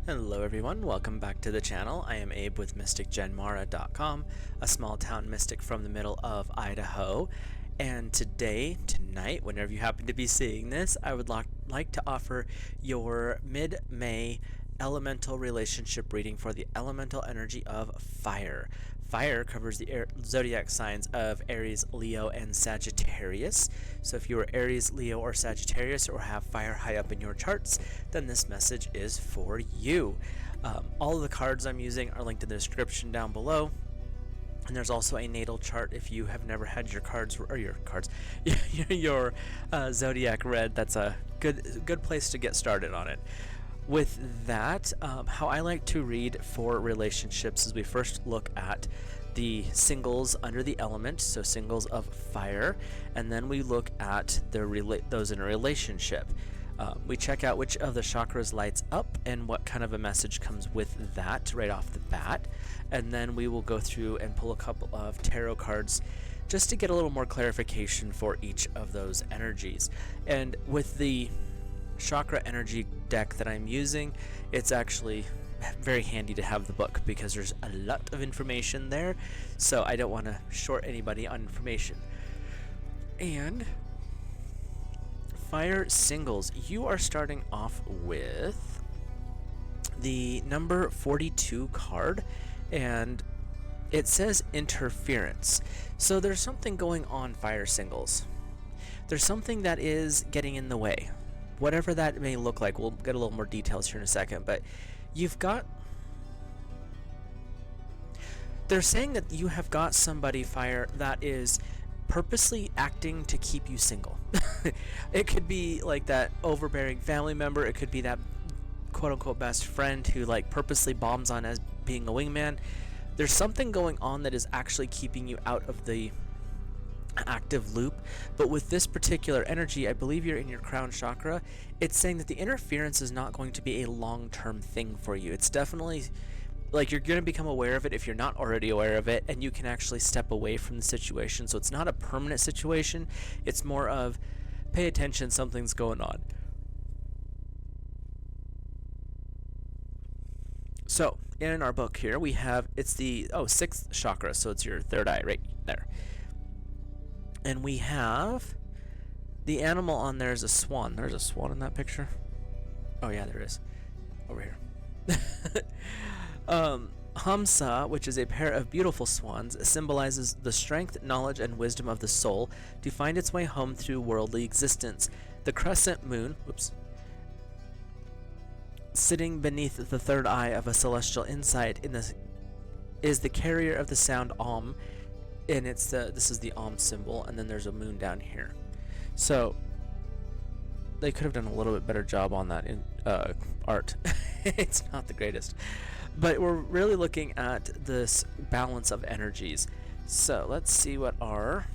Hello everyone, welcome back to the channel. I am Abe with MysticGenMara.com, a small town mystic from the middle of Idaho. And tonight, whenever you happen to be seeing this, I would like to offer your mid-May elemental relationship reading for the elemental energy of fire. Fire covers the zodiac signs of Aries, Leo, and Sagittarius. So if you are Aries, Leo, or Sagittarius, or have fire high up in your charts, then this message is for you. All of the cards I'm using are linked in the description down below. And there's also a natal chart if you have never had your zodiac read. That's a good place to get started on it. With that, how I like to read for relationships is we first look at the singles under the element, so singles of fire, and then we look at those in a relationship. We check out which of the chakras lights up and what kind of a message comes with that right off the bat, and then we will go through and pull a couple of tarot cards just to get a little more clarification for each of those energies. And with the chakra energy deck that I'm using, it's actually very handy to have the book because there's a lot of information there, so I don't want to short anybody on information. And fire singles, you are starting off with the number 42 card, and it says interference. So there's something going on, fire singles. There's something that is getting in the way. Whatever that may look like, we'll get a little more details here in a second, but they're saying that you have got somebody, fire, that is purposely acting to keep you single. It could be like that overbearing family member, it could be that quote-unquote best friend who like purposely bombs on as being a wingman. There's something going on that is actually keeping you out of the active loop, but with this particular energy, I believe you're in your crown chakra. It's saying that the interference is not going to be a long-term thing for you. It's definitely like you're going to become aware of it if you're not already aware of it, and you can actually step away from the situation. So it's not a permanent situation, it's more of pay attention, something's going on. So in our book here we have, it's the sixth chakra, so it's your third eye right there. And we have the animal on there is a swan. There's a swan in that picture. Oh yeah, there is. Over here. Hamsa, which is a pair of beautiful swans, symbolizes the strength, knowledge, and wisdom of the soul to find its way home through worldly existence. The crescent moon, sitting beneath the third eye of a celestial insight is the carrier of the sound Om. And this is the Om symbol, and then there's a moon down here. So they could have done a little bit better job on that in art. It's not the greatest, but we're really looking at this balance of energies. So let's see what our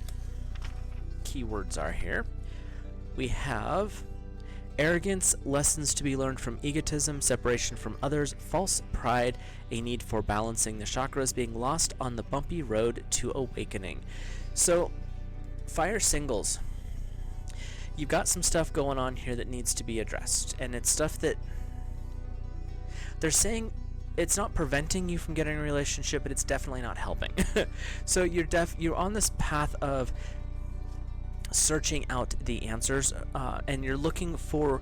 keywords are here. We have arrogance, lessons to be learned from egotism, separation from others, false pride, a need for balancing the chakras, being lost on the bumpy road to awakening. So, fire singles, you've got some stuff going on here that needs to be addressed, and it's stuff that they're saying it's not preventing you from getting a relationship, but it's definitely not helping. So you're on this path of searching out the answers, and you're looking for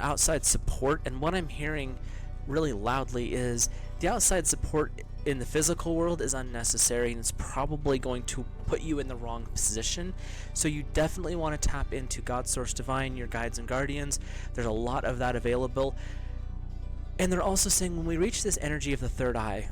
outside support. And what I'm hearing really loudly is the outside support in the physical world is unnecessary, and it's probably going to put you in the wrong position. So you definitely want to tap into God Source Divine, your guides and guardians. There's a lot of that available. And they're also saying when we reach this energy of the third eye,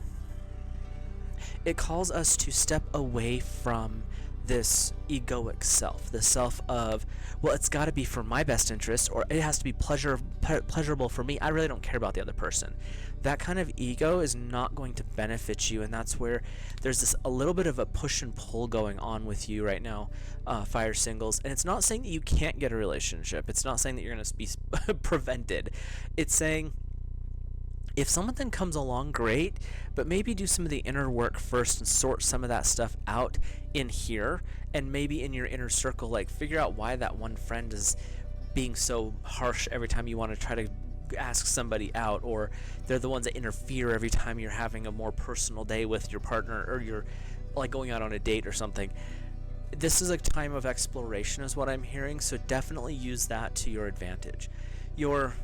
it calls us to step away from this egoic self, the self of, well, it's got to be for my best interest, or it has to be pleasurable for me. I really don't care about the other person. That kind of ego is not going to benefit you, and that's where there's a little bit of a push and pull going on with you right now, fire singles. And it's not saying that you can't get a relationship. It's not saying that you're going to be prevented. It's saying if something comes along, great, but maybe do some of the inner work first and sort some of that stuff out in here, and maybe in your inner circle, like figure out why that one friend is being so harsh every time you want to try to ask somebody out, or they're the ones that interfere every time you're having a more personal day with your partner, or you're like going out on a date or something. This is a time of exploration is what I'm hearing, so definitely use that to your advantage. Your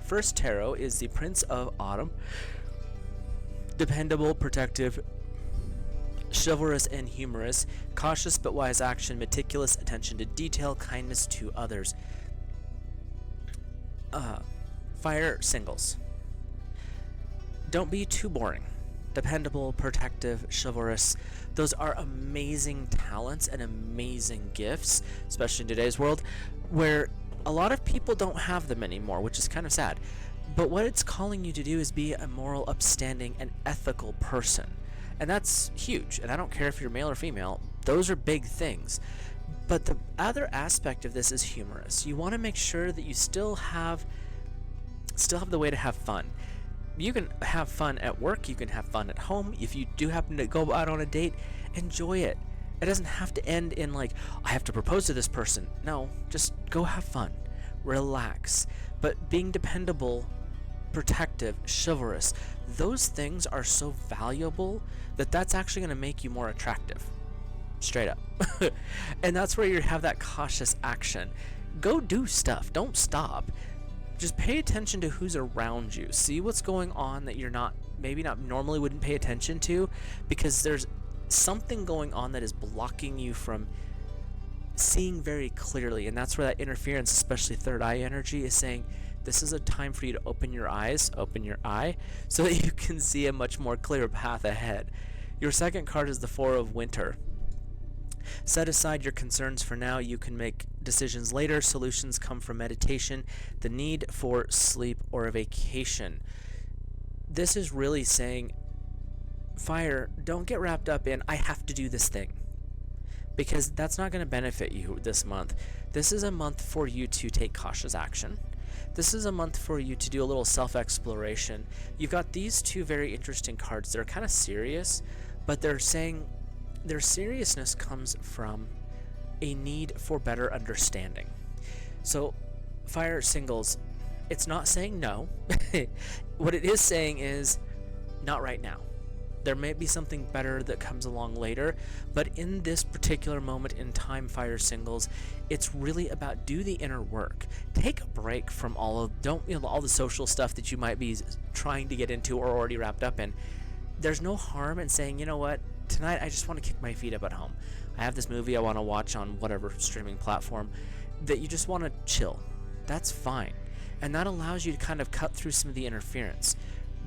first tarot is the Prince of Autumn. Dependable, protective, chivalrous and humorous, cautious but wise action, meticulous attention to detail, kindness to others. Fire singles. Don't be too boring. Dependable, protective, chivalrous. Those are amazing talents and amazing gifts, especially in today's world, where a lot of people don't have them anymore, which is kind of sad. But what it's calling you to do is be a moral, upstanding, and ethical person. And that's huge. And I don't care if you're male or female, those are big things. But the other aspect of this is humorous. You want to make sure that you still have the way to have fun. You can have fun at work, you can have fun at home. If you do happen to go out on a date, enjoy it. It doesn't have to end in like, I have to propose to this person. No, just go have fun. Relax. But being dependable, protective, chivalrous, those things are so valuable that that's actually going to make you more attractive. Straight up. And that's where you have that cautious action. Go do stuff. Don't stop. Just pay attention to who's around you. See what's going on that you're maybe not normally wouldn't pay attention to, because there's something going on that is blocking you from seeing very clearly. And that's where that interference, especially third eye energy, is saying this is a time for you to open your eyes, open your eye, so that you can see a much more clear path ahead. Your second card is the Four of Winter. Set aside your concerns for now. You can make decisions later. Solutions come from meditation, the need for sleep, or a vacation. This is really saying, Fire, don't get wrapped up in, I have to do this thing, because that's not going to benefit you this month. This is a month for you to take cautious action. This is a month for you to do a little self-exploration. You've got these two very interesting cards. They're kind of serious, but they're saying their seriousness comes from a need for better understanding. So, Fire singles, it's not saying no. What it is saying is, not right now. There may be something better that comes along later, but in this particular moment in time, Fire singles, it's really about do the inner work. Take a break from all the social stuff that you might be trying to get into or already wrapped up in. There's no harm in saying, you know what, tonight I just want to kick my feet up at home. I have this movie I want to watch on whatever streaming platform, that you just want to chill. That's fine. And that allows you to kind of cut through some of the interference.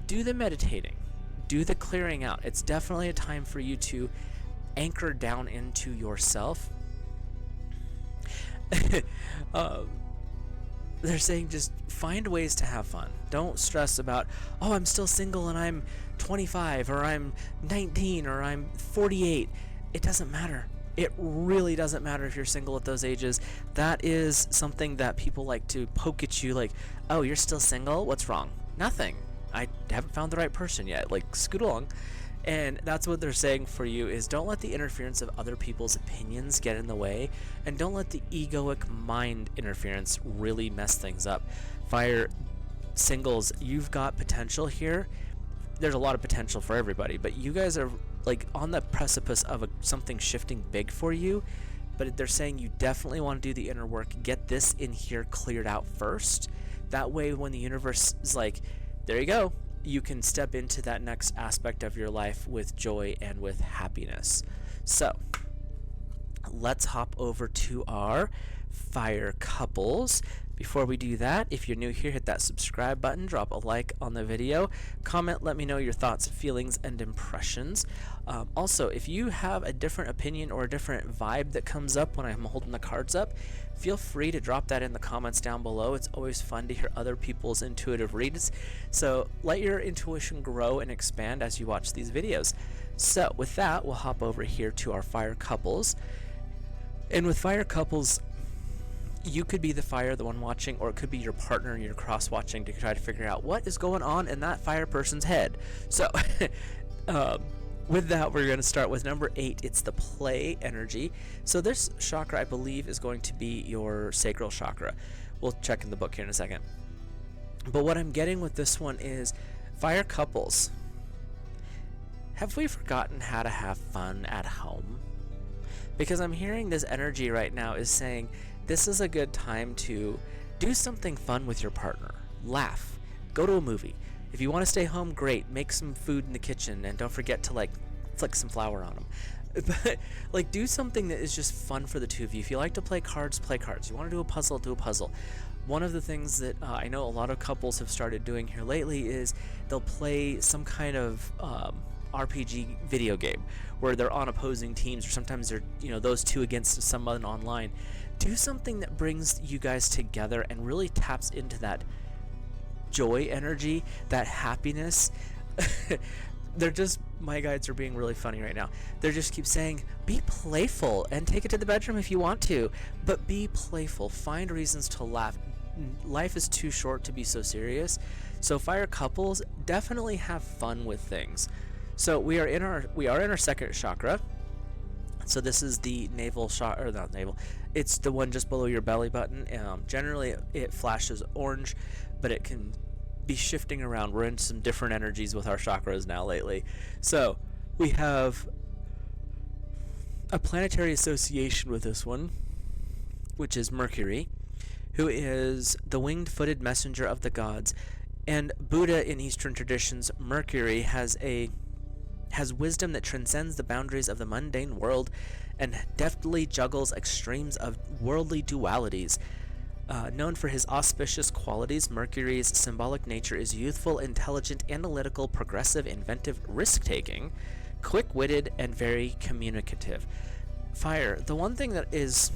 Do the meditating. Do the clearing out. It's definitely a time for you to anchor down into yourself. They're saying just find ways to have fun. Don't stress about, oh, I'm still single and I'm 25 or I'm 19 or I'm 48. It doesn't matter. It really doesn't matter if you're single at those ages. That is something that people like to poke at you like, oh, you're still single? What's wrong? Nothing. I haven't found the right person yet. Like, scoot along. And that's what they're saying for you is don't let the interference of other people's opinions get in the way, and don't let the egoic mind interference really mess things up. Fire singles, you've got potential here. There's a lot of potential for everybody, but you guys are like on the precipice of something shifting big for you. But they're saying you definitely want to do the inner work. Get this in here cleared out first. That way when the universe is like, there you go, you can step into that next aspect of your life with joy and with happiness. So let's hop over to our fire couples. Before we do that, if you're new here, hit that subscribe button, drop a like on the video, comment, let me know your thoughts, feelings, and impressions. Also, if you have a different opinion or a different vibe that comes up when I'm holding the cards up, feel free to drop that in the comments down below. It's always fun to hear other people's intuitive reads. So let your intuition grow and expand as you watch these videos. So with that, we'll hop over here to our fire couples. And with fire couples, you could be the fire, the one watching, or it could be your partner and you're cross-watching to try to figure out what is going on in that fire person's head. So with that, we're going to start with number 8. It's the play energy. So this chakra, I believe, is going to be your sacral chakra. We'll check in the book here in a second. But what I'm getting with this one is fire couples. Have we forgotten how to have fun at home? Because I'm hearing this energy right now is saying this is a good time to do something fun with your partner. Laugh. Go to a movie. If you want to stay home, great. Make some food in the kitchen and don't forget to like flick some flour on them. But like do something that is just fun for the two of you. If you like to play cards, play cards. You want to do a puzzle, do a puzzle. One of the things that I know a lot of couples have started doing here lately is they'll play some kind of RPG video game where they're on opposing teams, or sometimes they're those two against someone online. Do something that brings you guys together and really taps into that joy energy, that happiness. They're just, my guides are being really funny right now. They just keep saying, be playful and take it to the bedroom if you want to, but be playful. Find reasons to laugh. Life is too short to be so serious. So fire couples, definitely have fun with things. So we are in our second chakra. So this is the navel chakra, or not navel. It's the one just below your belly button. Generally, it flashes orange, but it can be shifting around. We're in some different energies with our chakras now lately. So we have a planetary association with this one, which is Mercury, who is the winged-footed messenger of the gods. And Buddha in Eastern traditions, Mercury has wisdom that transcends the boundaries of the mundane world and deftly juggles extremes of worldly dualities. Known for his auspicious qualities, Mercury's symbolic nature is youthful, intelligent, analytical, progressive, inventive, risk-taking, quick-witted, and very communicative. Fire, the one thing that is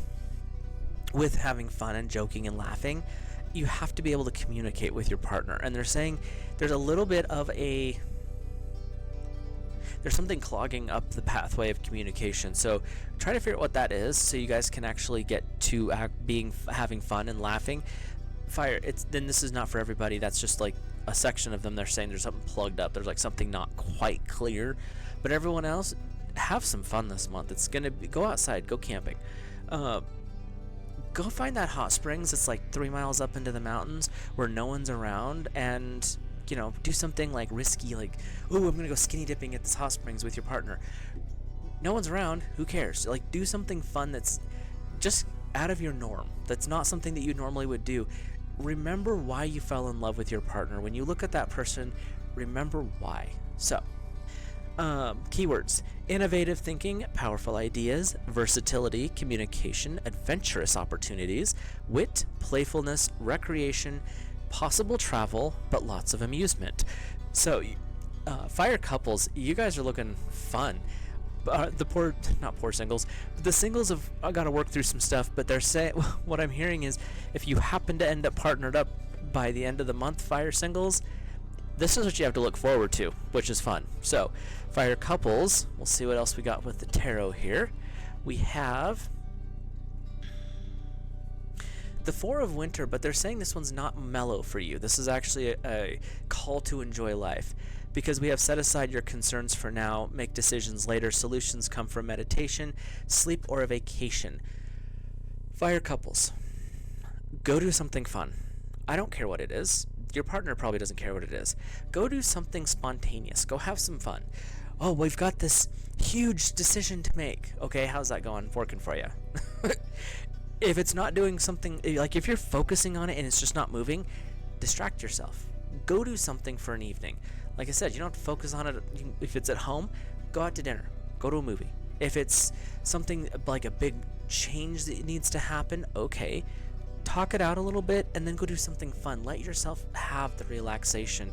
with having fun and joking and laughing, you have to be able to communicate with your partner. And they're saying there's a little bit of there's something clogging up the pathway of communication. So try to figure out what that is so you guys can actually get to having fun and laughing. Fire, then this is not for everybody. That's just like a section of them. They're saying there's something plugged up. There's like something not quite clear. But everyone else, have some fun this month. It's going to go outside, go camping. Go find that hot springs that's like 3 miles up into the mountains where no one's around, and do something like risky, like, ooh, I'm gonna go skinny dipping at this hot springs with your partner. No one's around, who cares? Like, do something fun that's just out of your norm. That's not something that you normally would do. Remember why you fell in love with your partner. When you look at that person, remember why. So, keywords: innovative thinking, powerful ideas, versatility, communication, adventurous opportunities, wit, playfulness, recreation, possible travel, but lots of amusement. So, fire couples, you guys are looking fun. Not poor singles, but the singles have got to work through some stuff, but they're saying, what I'm hearing is, if you happen to end up partnered up by the end of the month, fire singles, this is what you have to look forward to, which is fun. So, fire couples, we'll see what else we got with the tarot here. We have the Four of Winter, but they're saying this one's not mellow for you. This is actually a call to enjoy life, because we have set aside your concerns for now, make decisions later, solutions come from meditation, sleep, or a vacation. Fire couples, go do something fun. I don't care what it is. Your partner probably doesn't care what it is. Go do something spontaneous. Go have some fun. Oh, we've got this huge decision to make. Okay, how's that going? Working for you? If it's not doing something, like if you're focusing on it and it's just not moving, distract yourself. Go do something for an evening. Like I said, you don't have to focus on it. If it's at home, go out to dinner. Go to a movie. If it's something like a big change that needs to happen, okay, talk it out a little bit and then go do something fun. Let yourself have the relaxation.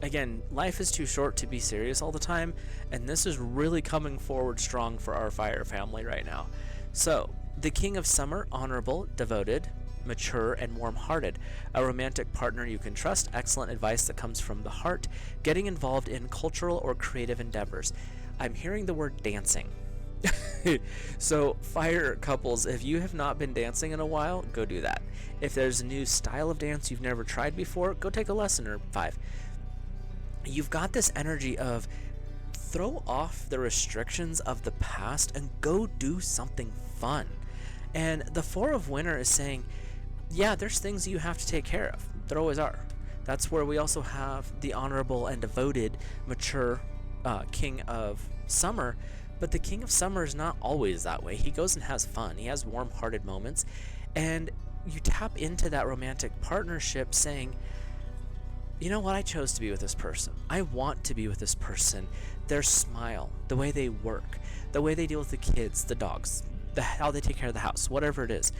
Again, life is too short to be serious all the time, and this is really coming forward strong for our fire family right now. So, the King of Summer, honorable, devoted, mature, and warm-hearted. A romantic partner you can trust, excellent advice that comes from the heart, getting involved in cultural or creative endeavors. I'm hearing the word dancing. So, fire couples, if you have not been dancing in a while, go do that. If there's a new style of dance you've never tried before, go take a lesson or 5. You've got this energy of throw off the restrictions of the past and go do something fun. And the Four of Winter is saying, yeah, there's things you have to take care of. There always are. That's where we also have the honorable and devoted, mature king of summer. But the king of summer is not always that way. He goes and has fun. He has warm-hearted moments. And you tap into that romantic partnership saying, you know what, I chose to be with this person. I want to be with this person. Their smile, the way they work, the way they deal with the kids, the dogs, how they take care of the house, whatever it is.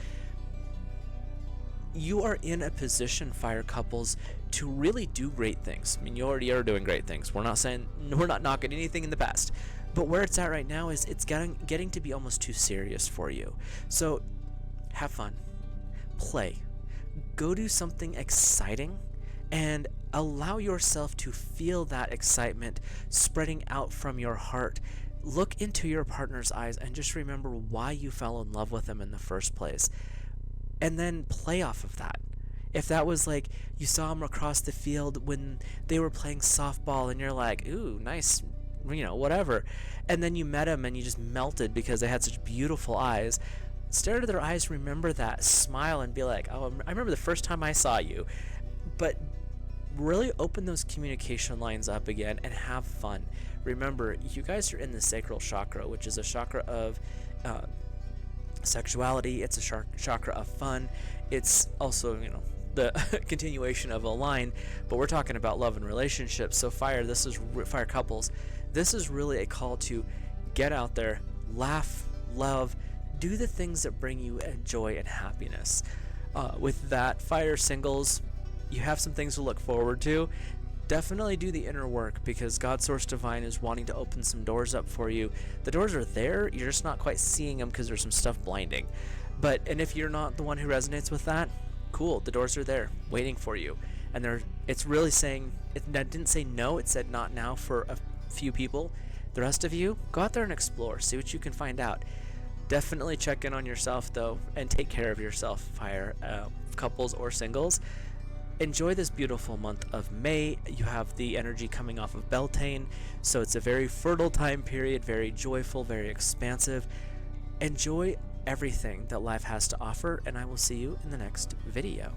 You are in a position, fire couples, to really do great things. I mean, you already are doing great things. We're not knocking anything in the past. But where it's at right now is it's getting to be almost too serious for you. So have fun. Play. Go do something exciting and allow yourself to feel that excitement spreading out from your heart. Look into your partner's eyes and just remember why you fell in love with them in the first place. And then play off of that. If that was like you saw them across the field when they were playing softball and you're like, ooh, nice, whatever. And then you met them and you just melted because they had such beautiful eyes. Stare into their eyes, remember that, smile, and be like, oh, I remember the first time I saw you. But really open those communication lines up again and have fun. Remember, you guys are in the sacral chakra, which is a chakra of sexuality. It's a chakra of fun. It's also, the continuation of a line, but we're talking about love and relationships. So fire couples, this is really a call to get out there, laugh, love, do the things that bring you joy and happiness. With that, fire singles, you have some things to look forward to. Definitely do the inner work, because God Source Divine is wanting to open some doors up for you. The doors are there, you're just not quite seeing them because there's some stuff blinding. And if you're not the one who resonates with that, cool, the doors are there waiting for you. And it's really saying, it didn't say no, it said not now for a few people. The rest of you, go out there and explore, see what you can find out. Definitely check in on yourself though, and take care of yourself, fire couples or singles. Enjoy this beautiful month of May. You have the energy coming off of Beltane, so it's a very fertile time period, very joyful, very expansive. Enjoy everything that life has to offer, and I will see you in the next video.